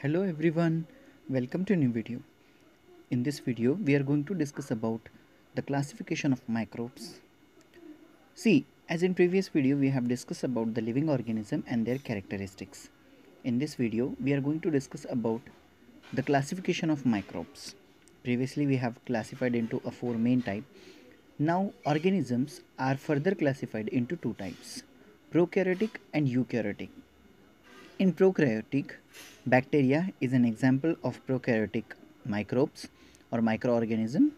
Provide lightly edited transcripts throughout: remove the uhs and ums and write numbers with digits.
Hello everyone, welcome to a new video. In this video we are going to discuss about the classification of microbes. See, as in previous video we have discussed about the living organism and their characteristics. In this video we are going to discuss about the classification of microbes. Previously we have classified into a four main type. Now organisms are further classified into two types, prokaryotic and eukaryotic. In prokaryotic, bacteria is an example of prokaryotic microbes or microorganism,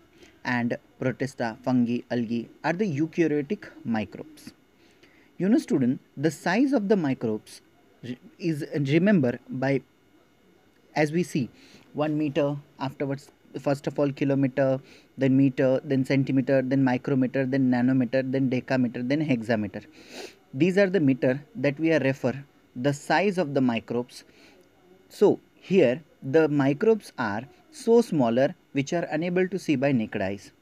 and protista, fungi, algae are the eukaryotic microbes. You know student, the size of the microbes is remember by, as we see, 1 meter, afterwards first of all kilometer, then meter, then centimeter, then micrometer, then nanometer, then decameter, then hexameter. These are the meter that we are refer the size of the microbes. So here the microbes are so smaller which are unable to see by naked eyes.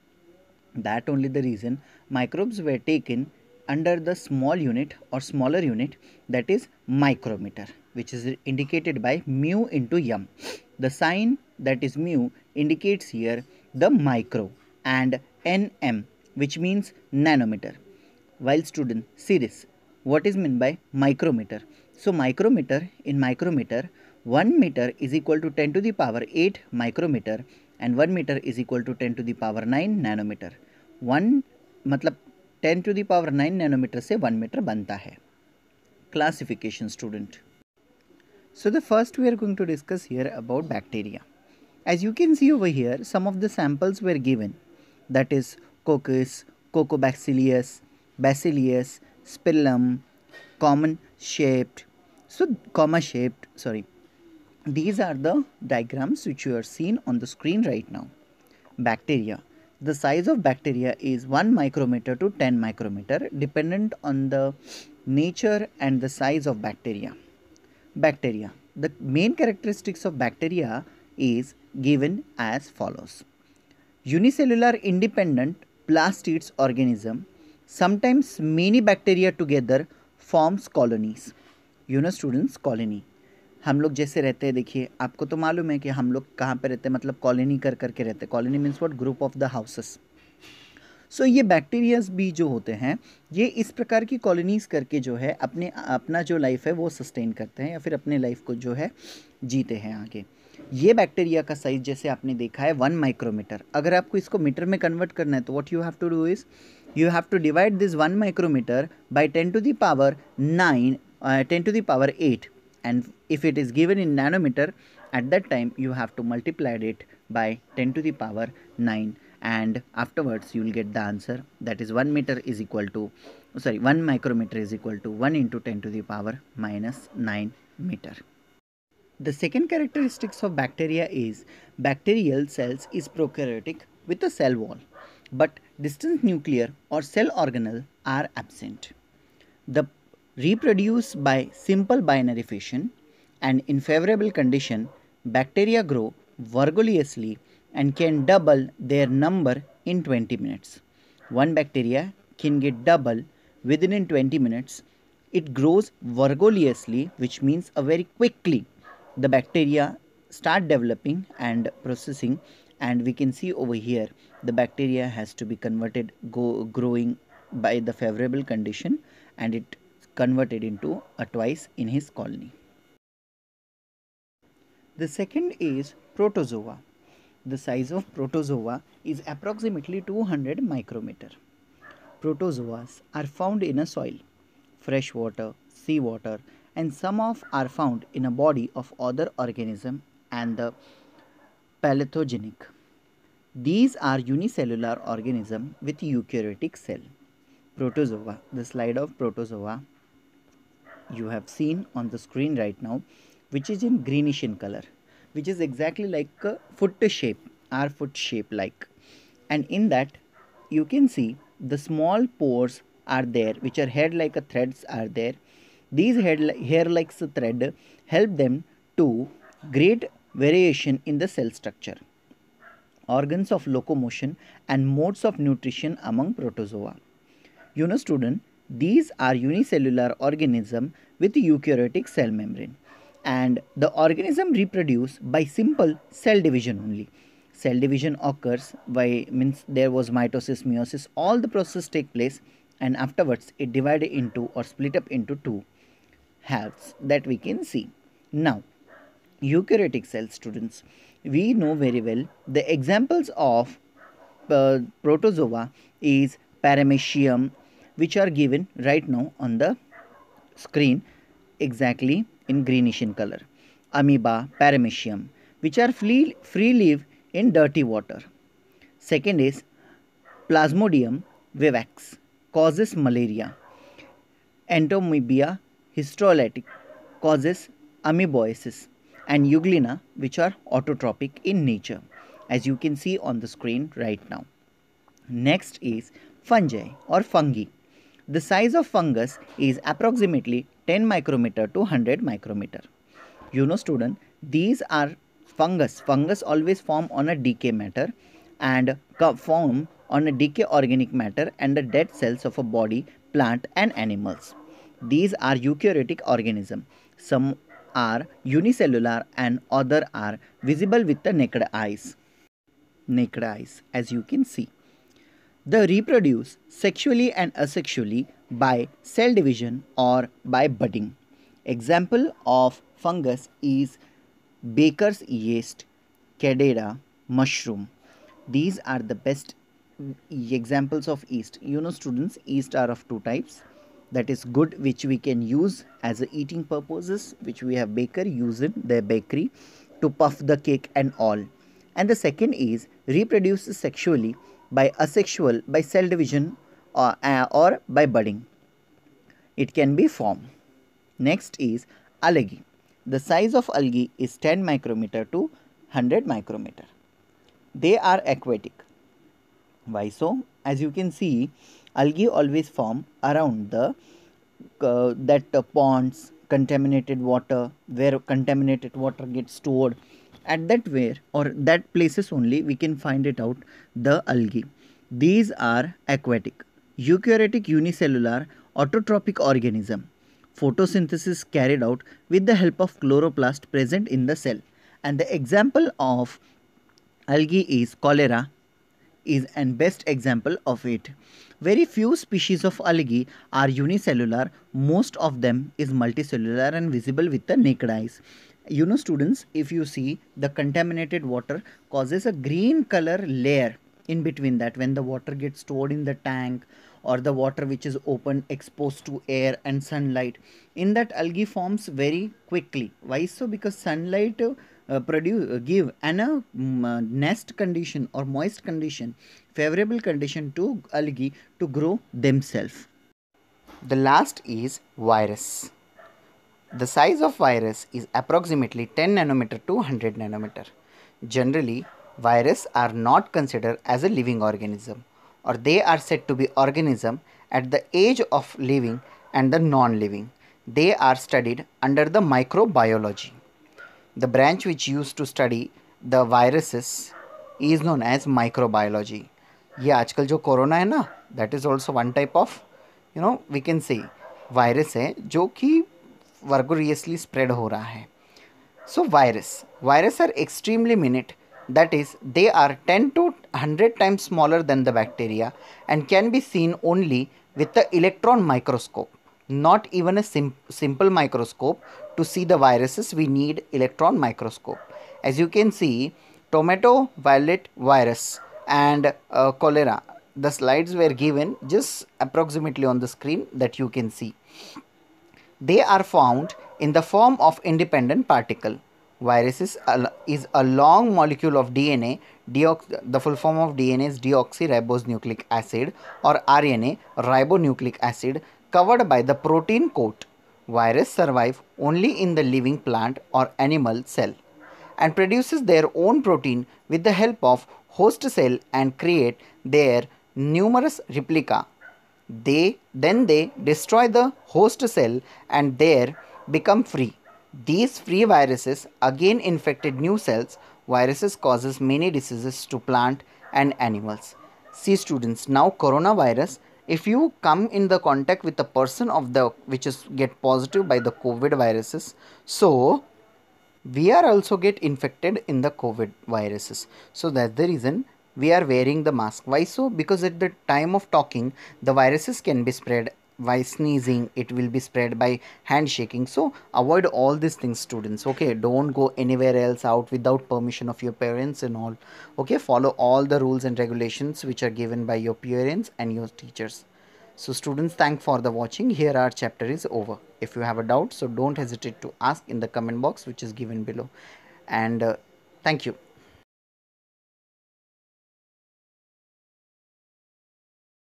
That only the reason microbes were taken under the small unit or smaller unit, that is micrometer, which is indicated by mu into m. The sign that is mu indicates here the micro, and nm which means nanometer. While student, see this, what is meant by micrometer? So micrometer, in micrometer, 1 meter is equal to 10 to the power 8 micrometer and 1 meter is equal to 10 to the power 9 nanometer. 1 मतलब 10 to the power 9 nanometer से 1 meter बनता है. Classification student. So the first we are going to discuss here about bacteria. As you can see over here, some of the samples were given, that is Coccus, Coccobacillus, Bacillus, Spirillum, comma shaped. These are the diagrams which you are seeing on the screen right now. Bacteria. The size of bacteria is 1 micrometer to 10 micrometer dependent on the nature and the size of bacteria. Bacteria. The main characteristics of bacteria is given as follows. Unicellular independent plastids organism. Sometimes many bacteria together forms colonies. You know students, colony. हम लोग जैसे रहते हैं, देखिए आपको तो मालूम है कि हम लोग कहाँ पे रहते हैं, मतलब कॉलोनी कर करके रहते हैं. Colony means what, group of the houses. So ये बैक्टीरियाज भी जो होते हैं ये इस प्रकार की कॉलोनीज करके जो है अपना जो लाइफ है वो सस्टेन करते हैं या फिर अपने लाइफ को जो है जीते हैं आगे. ये बैक्टीरिया का साइज जैसे आपने देखा है 1 माइक्रोमीटर. अगर आपको इसको मीटर में कन्वर्ट करना है तो what you have to do is you have to divide this 1 micrometer by 10 to the power 10 to the power 8, and if it is given in nanometer, at that time you have to multiply it by 10 to the power 9, and afterwards you will get the answer, that is 1 micrometer is equal to 1 into 10 to the power minus 9 meter. The second characteristics of bacteria is bacterial cells is prokaryotic with a cell wall, but distant nuclear or cell organelle are absent. The reproduce by simple binary fission, and in favorable condition bacteria grow vigorously and can double their number in 20 minutes. One bacteria can get double within 20 minutes. It grows vigorously, which means a very quickly the bacteria start developing and processing, and we can see over here the bacteria has to be converted growing by the favorable condition, and it converted into a twice in his colony. The second is protozoa. The size of protozoa is approximately 200 micrometer. Protozoas are found in a soil, fresh water, sea water, and some of are found in a body of other organism and the palythogenic. These are unicellular organism with eukaryotic cell. Protozoa, the slide of protozoa you have seen on the screen right now, which is in greenish in color, which is exactly like a foot shape, our foot shape like, and in that you can see the small pores are there which are hair like a threads are there. These hair like a thread help them to great variation in the cell structure, organs of locomotion and modes of nutrition among protozoa. You know student, these are unicellular organism with eukaryotic cell membrane, and the organism reproduce by simple cell division only. Cell division occurs by means there was mitosis, meiosis, all the process take place, and afterwards it divided into or split up into two halves that we can see. Now, eukaryotic cell, students, we know very well the examples of protozoa is paramecium, which are given right now on the screen exactly in greenish in color. Amoeba, paramecium, which are free live in dirty water. Second is Plasmodium vivax, causes malaria. Entomobia histolytic, causes amoeboisis, and Euglena, which are autotrophic in nature, as you can see on the screen right now. Next is fungi or fungi. The size of fungus is approximately 10 micrometer to 100 micrometer. You know, student, these are fungus. Fungus always form on a decay matter and form on a decay organic matter and the dead cells of a body, plant and animals. These are eukaryotic organisms. Some are unicellular and other are visible with the naked eyes. Naked eyes, as you can see. They reproduce sexually and asexually by cell division or by budding. Example of fungus is baker's yeast, candida, mushroom. These are the best examples of yeast. You know, students, yeast are of two types. That is good, which we can use as a eating purposes, which we have baker use in their bakery to puff the cake and all. And the second is reproduces sexually by asexual, by cell division or by budding. It can be formed. Next is algae. The size of algae is 10 micrometer to 100 micrometer. They are aquatic. Why so? As you can see, algae always form around the ponds, contaminated water, where contaminated water gets stored. At that where or that places only we can find it out, the algae. These are aquatic, eukaryotic, unicellular, autotrophic organism. Photosynthesis carried out with the help of chloroplast present in the cell. And the example of algae is cholera is an best example of it. Very few species of algae are unicellular. Most of them is multicellular and visible with the naked eyes. You know, students, if you see, the contaminated water causes a green color layer in between that when the water gets stored in the tank or the water which is open exposed to air and sunlight. In that, algae forms very quickly. Why so? Because sunlight give an nest condition or moist condition, favorable condition to algae to grow themselves. The last is virus. The size of virus is approximately 10 nanometer to 100 nanometer. Generally, viruses are not considered as a living organism, or they are said to be organism at the age of living and the non-living. They are studied under the microbiology. The branch which used to study the viruses is known as microbiology. ये आजकल जो corona है ना, that is also one type of, we can say virus है जो कि vigorously spread हो रहा है. So virus are extremely minute, that is they are 10 to 100 times smaller than the bacteria and can be seen only with the electron microscope. Not even a simple microscope. To see the viruses we need electron microscope. As you can see, tomato violet virus and cholera, the slides were given just approximately on the screen that you can see. They are found in the form of independent particle. Viruses is a long molecule of DNA. The full form of DNA is deoxyribonucleic acid, or RNA, ribonucleic acid, covered by the protein coat. Virus survive only in the living plant or animal cell and produces their own protein with the help of host cell and create their numerous replica. Then they destroy the host cell and there become free. These free viruses again infected new cells. Viruses causes many diseases to plant and animals. See students, now coronavirus, if you come in the contact with a person of the which is get positive by the COVID viruses, so we are also get infected in the COVID viruses. So that's the reason we are wearing the mask. Why so? Because at the time of talking, the viruses can be spread by sneezing, it will be spread by handshaking. So avoid all these things, students. Okay, don't go anywhere else out without permission of your parents and all. Okay, follow all the rules and regulations which are given by your parents and your teachers. So students, thank for the watching. Here our chapter is over. If you have a doubt, so don't hesitate to ask in the comment box which is given below. And thank you.